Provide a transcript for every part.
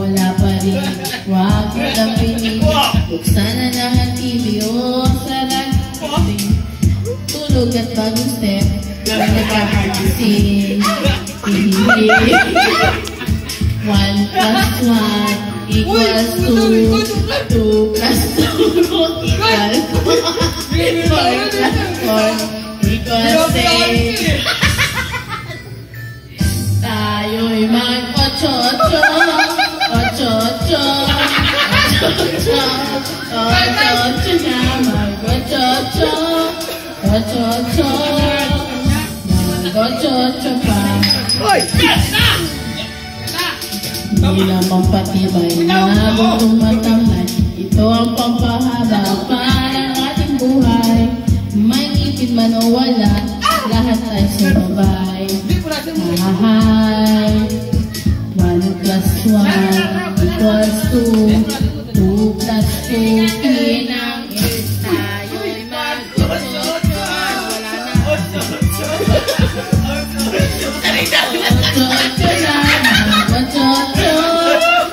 wala pa rin. Huwag mo lang pinig. Buksan na lang ang TV o sarap. Tulog at bagong step. Kaya nagkakagising. 1 plus 1 equals 2. 2 plus 2 equals 4. 4 plus 4 equals 6. Tayo'y mag-ocho-ocho. Ocho-ocho. Ocho-ocho. Ocho-ocho na mag-ocho-ocho. Ocho-ocho. Mag-ocho-ocho pa. Hindi lamang patibay na butong matamlay. Ito ang pampahaba para ng ating buhay. May ngipin man o wala, lahat ay sumabay. Hahay. 1 plus 1 equals 2. 2 plus 2 pinang is tayo'y mag-ocho-ocho. Wala na. Ocho-ocho na. Ocho-ocho.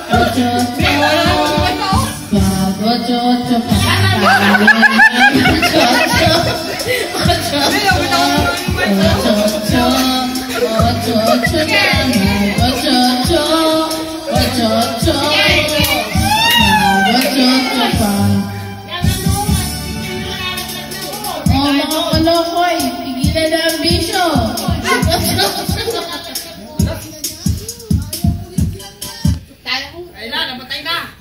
Ocho-ocho. Ocho-ocho pa. Ocho-ocho. Ocho-ocho. Ocho-ocho. Ocho-ocho na. Ocho-ocho. Ocho-ocho. Ocho-ocho pa. Oh, mga kalokoy, tigilan na ang bisyo.